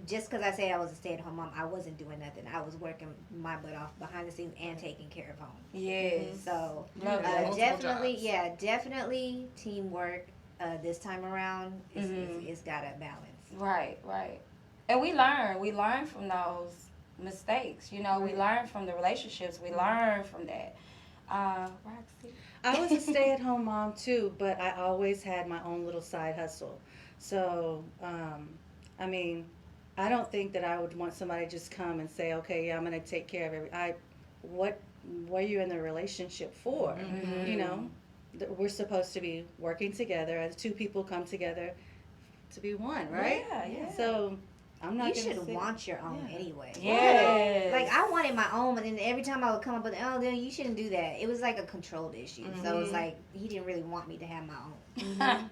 just because I say I was a stay-at-home mom, I wasn't doing nothing. I was working my butt off behind the scenes and taking care of home. Yes. So definitely teamwork. This time around, it's got a balance. Right. And we learn from those mistakes. We learn from the relationships. We learn from that. Roxie? I was a stay-at-home mom too, but I always had my own little side hustle. So, I don't think that I would want somebody to just come and say, okay, I'm going to take care of what are you in the relationship for? We're supposed to be working together as two people come together to be one, right? Yeah. So, I'm not. You should want your own anyway. Yes. Like I wanted my own, but then every time I would come up with, you shouldn't do that. It was like a controlled issue. So it's like he didn't really want me to have my own.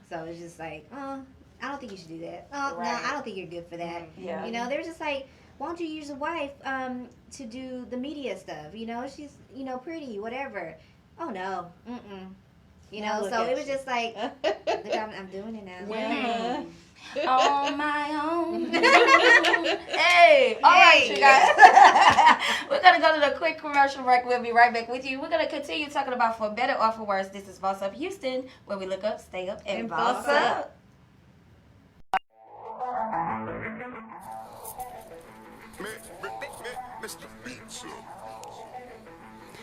So it's just like, I don't think you should do that. No, I don't think you're good for that. Yeah. They were just like, why don't you use a wife to do the media stuff? She's pretty, whatever. Oh no, So it was just like, look, I'm doing it now. Yeah. On my own. Hey, all right, you guys. We're going to go to the quick commercial break. We'll be right back with you. We're going to continue talking about For Better or For Worse. This is Boss Up Houston, where we look up, stay up, and boss up.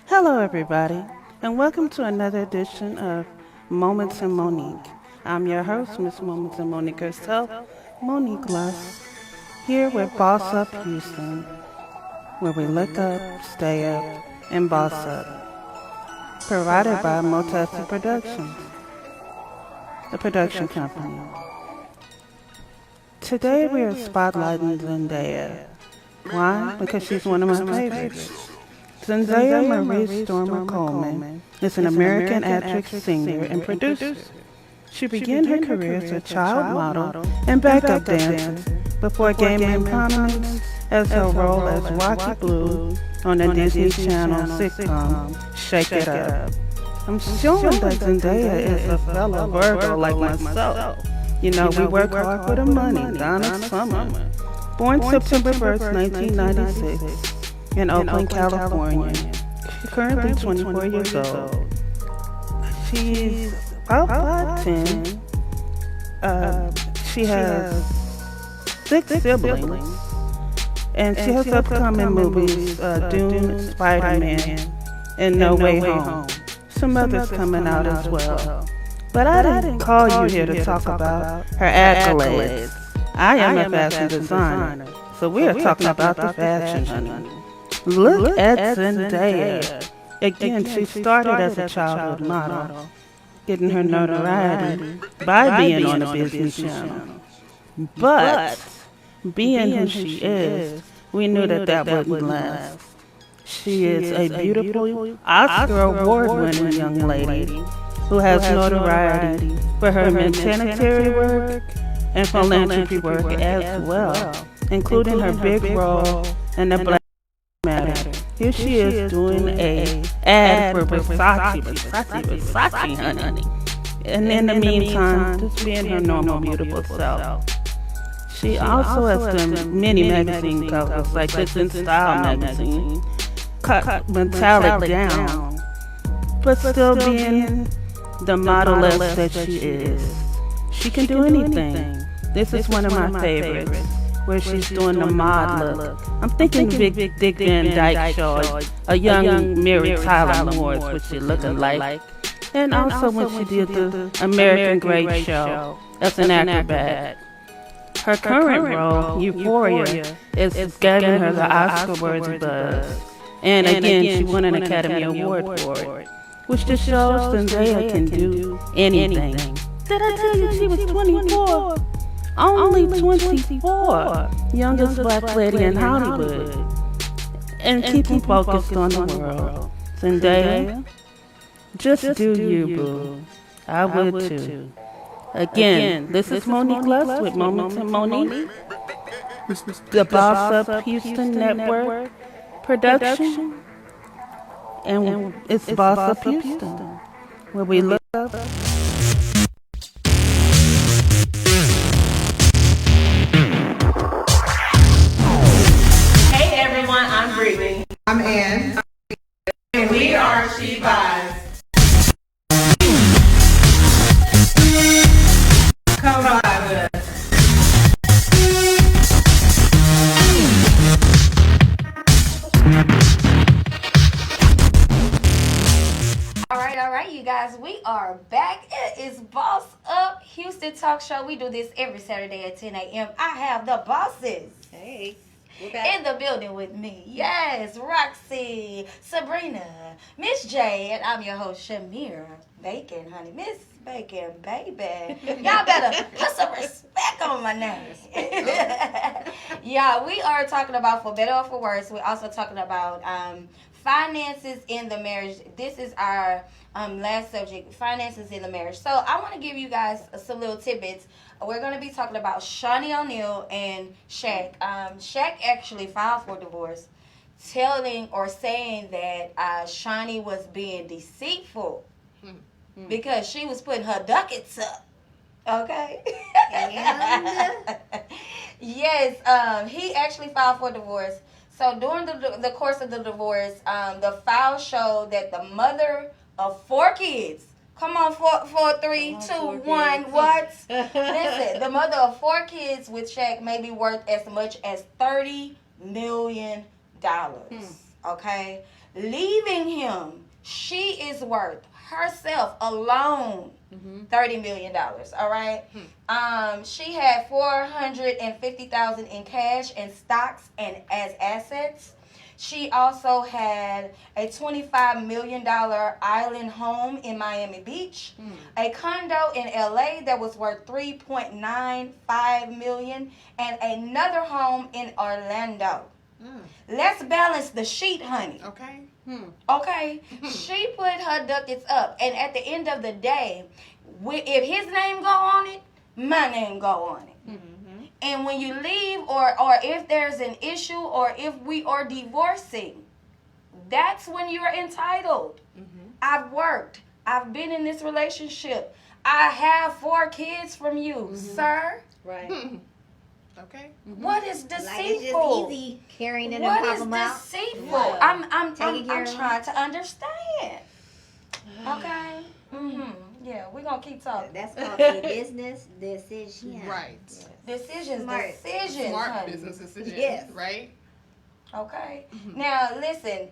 Hello, everybody, and welcome to another edition of Moments in Monique. I'm your host, Miss Moments and Monique herself, Monique LUSK, here with Boss Up Houston, where we look up, stay up, and boss up. Provided by Motesi Productions, the production company. Today we are spotlighting Zendaya. Why? Because she's one of my favorites. Zendaya Marie Stormer Coleman is an American actress, singer, and producer. She began her career as a child model and backup dancer before gaining prominence as her role as Rocky Blue on the Disney Channel sitcom Shake It Up. I'm showing that Zendaya is a fellow Virgo like myself. We work hard for the money, Donna Summer. Born September 1st, 1996 in Oakland, California. She's currently 24 years old. She's about 5'10". She has 6 siblings. And she has upcoming movies, Dune, Spider-Man, and No Way Home. Some others coming out as well. But I didn't call you here to talk about her accolades. I am a fashion designer, so we are talking about the fashion, honey. Look at Zendaya. Again, she started as a childhood model, getting her notoriety by being on the Business Channel. But being who she is, we knew that wouldn't last. She is a beautiful, Oscar award-winning young lady who has notoriety for her humanitarian work and philanthropy work as well, including her big role in the Black Matter Here she is doing a ad for Versace, honey. And in the meantime, just being her normal, beautiful self. She also has done many magazine covers, like this in Style magazine, cut metallic down, but still being the modeless that she is. She can do anything. This is one of my favorites, where she's doing the mod look. I'm thinking Big Dick Van Dyke show, a young Mary Tyler Moore is what she's looking like. And also when she did the American Great show as an acrobat. Her current role, Euphoria, is giving her the Oscar-worthy buzz. And again, she won an Academy Award for it, which just shows Zendaya can do anything. Did I tell you she was 24? Only 24. Youngest black lady in Hollywood. And keeping focused on the world. Zendaya, just do you, boo. I would too. Again, this is Monique Lusk with Moments in Monique. The Boss Up Houston Network production. And it's Boss Up Houston, where we look up. Hey everyone, I'm Brittany. I'm Ann. And we are She Buys. Come by with us. All right, you guys, we are back. It is Boss Up Houston Talk Show. We do this every Saturday at 10 a.m. I have the bosses. Hey. In the building with me. Yes, ROXIE, Sabrina, Miss J, and I'm your host, CHIMERE. Bacon, honey. Miss Bacon, baby. Y'all better put some respect on my name. Yeah, we are talking about, for better or for worse, we're also talking about finances in the marriage. This is our last subject, finances in the marriage. So I want to give you guys some little tidbits. We're going to be talking about Shaunie O'Neal and Shaq. Shaq actually filed for divorce, telling or saying that Shaunie was being deceitful because she was putting her ducats up. Okay? Yes, he actually filed for divorce. So during the course of the divorce, the file showed that the mother of 4 kids, come on, 4, 3, 2, 1, what? Listen, the mother of 4 kids with Shaq may be worth as much as $30 million. Okay? Leaving him, she is worth herself alone $30 million. All right? She had $450,000 in cash and stocks and as assets. She also had a $25 million island home in Miami Beach, a condo in LA that was worth $3.95 million, and another home in Orlando. Let's balance the sheet, honey. Okay. Okay. She put her ducats up, and at the end of the day, if his name go on it, my name go on it. And when you leave, or if there's an issue, or if we are divorcing, that's when you're entitled. I've worked. I've been in this relationship. I have 4 kids from you, sir. Right. Okay. What is deceitful? Like it's just easy carrying it and What pop is them out. deceitful? Yeah. I'm Taking care of trying to understand. Okay. Yeah, we're gonna keep talking. That's called a business decision. Right. Yes. Decisions, Smart. decisions, Smart honey. business decisions. Yes. Right? Okay. Now listen.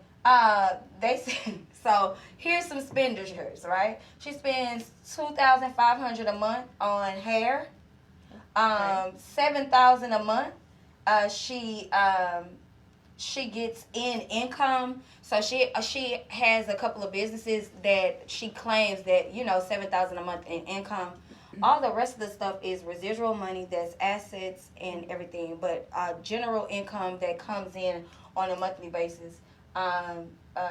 They said so. Here's some expenditures. Right. She spends $2,500 a month on hair. $7,000 a month. She gets in income. So she has a couple of businesses that she claims that, $7,000 a month in income. All the rest of the stuff is residual money, that's assets and everything. But general income that comes in on a monthly basis,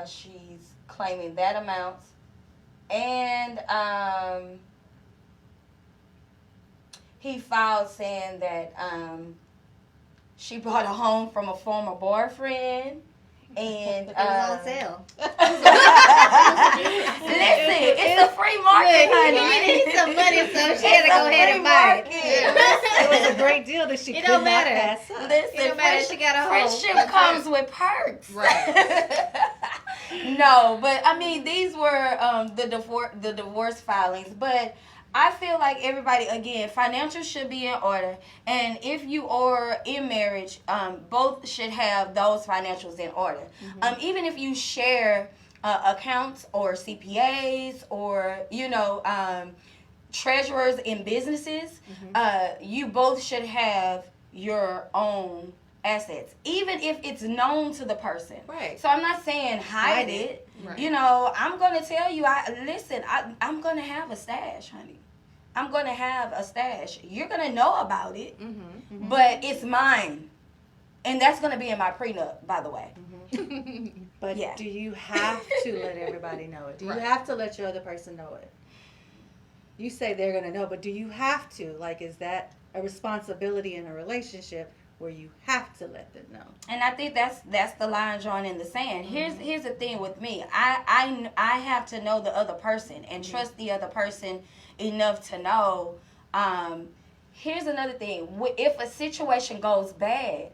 she's claiming that amount. And he filed saying that she bought a home from a former boyfriend. And It was on sale. Listen, it's a free market, honey. You need some money, so she had to go ahead and buy it. It was a great deal that she It could don't not matter. pass up. Listen, It don't matter. She got a home. friendship comes with perks. Right. No, but I mean, these were the divorce filings. But I feel like everybody, again, financial should be in order. And if you are in marriage, both should have those financials in order. Even if you share accounts or CPAs or, treasurers in businesses, you both should have your own assets, even if it's known to the person. Right. So I'm not saying hide it. Right. I'm going to tell you, I'm going to have a stash, honey. I'm going to have a stash. You're going to know about it, but it's mine. And that's going to be in my prenup, by the way. But do you have to let everybody know it? Do you have to let your other person know it? You say they're going to know, but do you have to? Like, is that a responsibility in a relationship where you have to let them know? And I think that's the line drawn in the sand. Here's the thing with me. I have to know the other person and trust the other person enough to know. Here's another thing. If a situation goes bad,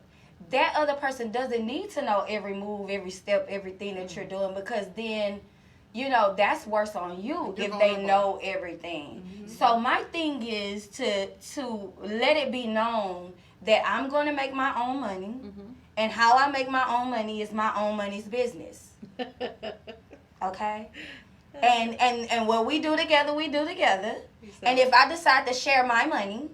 that other person doesn't need to know every move, every step, everything that you're doing, because then, that's worse on you if they know everything. So my thing is to let it be known that I'm going to make my own money, and how I make my own money is my own money's business. Okay? And what we do together, we do together. And if I decide to share my money,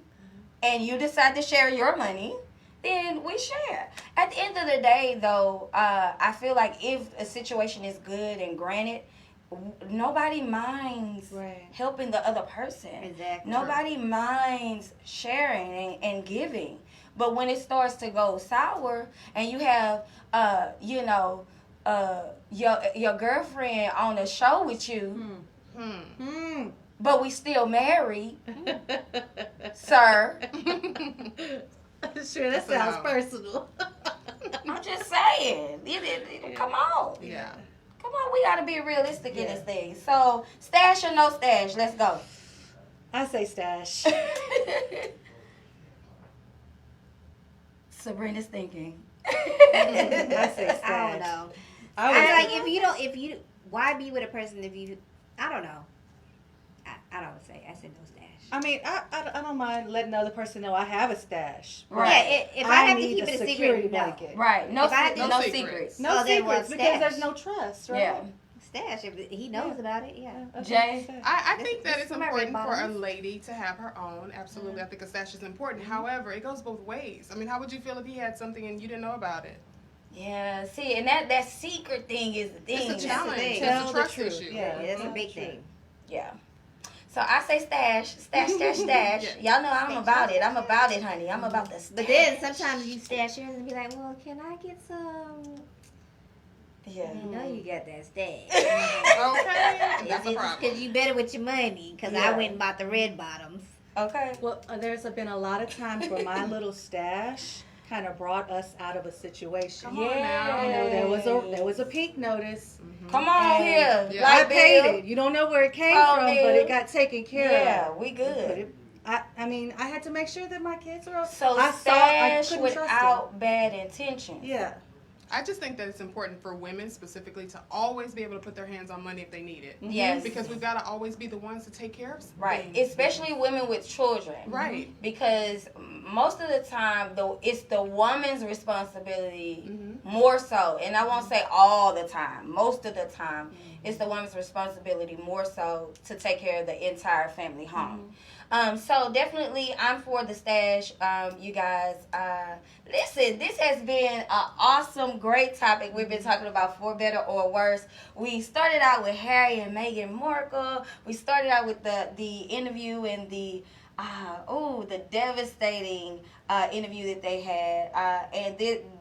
and you decide to share your money, then we share. At the end of the day, though, I feel like if a situation is good and granted, nobody minds helping the other person. Exactly. Nobody minds sharing and giving. But when it starts to go sour and you have, your girlfriend on a show with you, but we still married, sir. Sure, that sounds personal. I'm just saying. Come on. Yeah. Come on, we got to be realistic in this thing. So, stash or no stash? Let's go. I say stash. Sabrina's thinking. I say stash. I don't know. If you why be with a person if you, I don't know. I don't say. I said no stash. I mean, I don't mind letting the other person know I have a stash. Right. Yeah, if I have to keep it a secret, no. blanket. Right. No secrets. secrets. No Oh, then secrets what, because stash? there's no trust, right? Yeah. Stash, if he knows about it, yeah. Jay? I think that This it's is my important red for a bottoms. lady to have her own. Absolutely. I think a stash is important. However, it goes both ways. I mean, how would you feel if he had something and you didn't know about it? Yeah, see, and that secret thing is the thing. It's a challenge. thing. It's Tell a the trust truth. issue. Yeah. That's a big thing. Yeah. So I say stash. Y'all know I'm about it. I'm about it, honey. I'm about the stash. But then sometimes you stash yours and be like, well, can I get some? Yeah. You know you got that stash. Okay. That's a problem. Because you better with your money. Because I went and bought the red bottoms. Okay. Well, there's been a lot of times where my little stash kind of brought us out of a situation. Come on now. You know, there was a pink notice. Come on here. Yeah. I Light paid bill. it. You don't know where it came Phone from, bill. but it got taken care of. Yeah, we But good. I mean, I had to make sure that my kids are. So I stash couldn't trust without bad intentions. them. Yeah. I just think that it's important for women specifically to always be able to put their hands on money if they need it. Yes. Because we've got to always be the ones to take care of Right, things. especially women with children. Right. Because most of the time, though, it's the woman's responsibility more so. And I won't say all the time. Most of the time, it's the woman's responsibility more so to take care of the entire family home. So definitely, I'm for the stash, you guys. Listen, this has been an awesome, great topic. We've been talking about for better or worse. We started out with Harry and Meghan Markle. We started out with the interview and the devastating interview that they had, and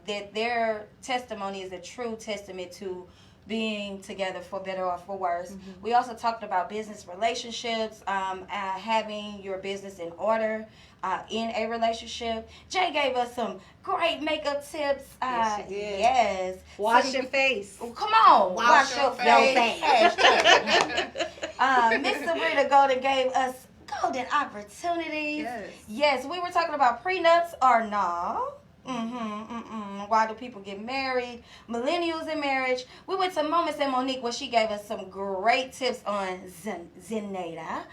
that their testimony is a true testament to being together for better or for worse. We also talked about business relationships, having your business in order in a relationship. Jay gave us some great makeup tips. Yes, she did. Yes. Wash your face. Come on. Wash your face. Miss Sabrina Golden gave us golden opportunities. Yes, we were talking about prenups or no. Why do people get married? Millennials in marriage. We went to Moments and Monique where she gave us some great tips on Zenada.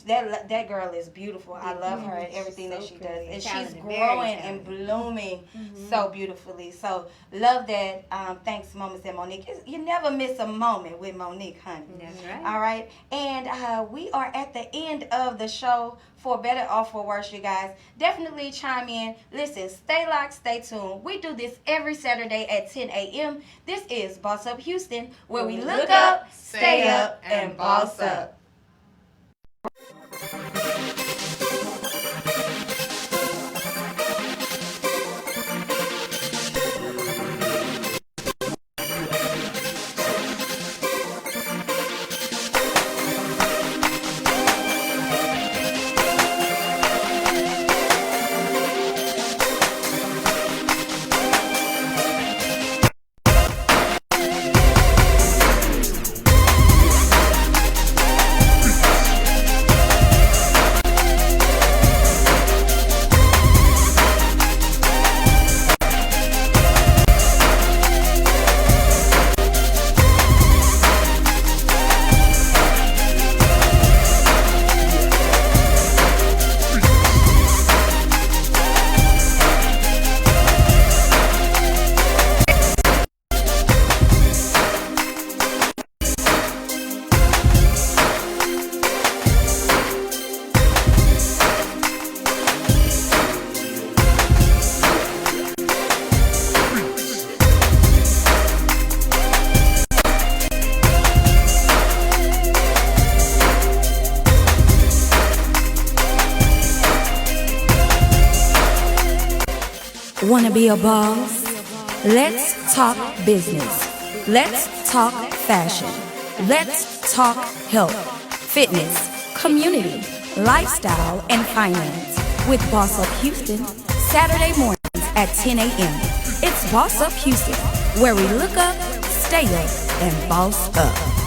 That girl is beautiful. I love her and everything that she does. And she's growing and blooming so beautifully. So love that. Thanks, Moments and Monique. You never miss a moment with Monique, honey. That's right. All right. And we are at the end of the show. For better or for worse, you guys. Definitely chime in. Listen, stay locked, stay tuned. We do this every Saturday at 10 a.m. This is Boss Up Houston, where we look up, stay up, and boss up. Wanna be a boss? Let's talk business. Let's talk fashion. Let's talk health, fitness, community, lifestyle, and finance with Boss Up Houston, Saturday mornings at 10 a.m. It's Boss Up Houston, where we look up, stay up, and boss up.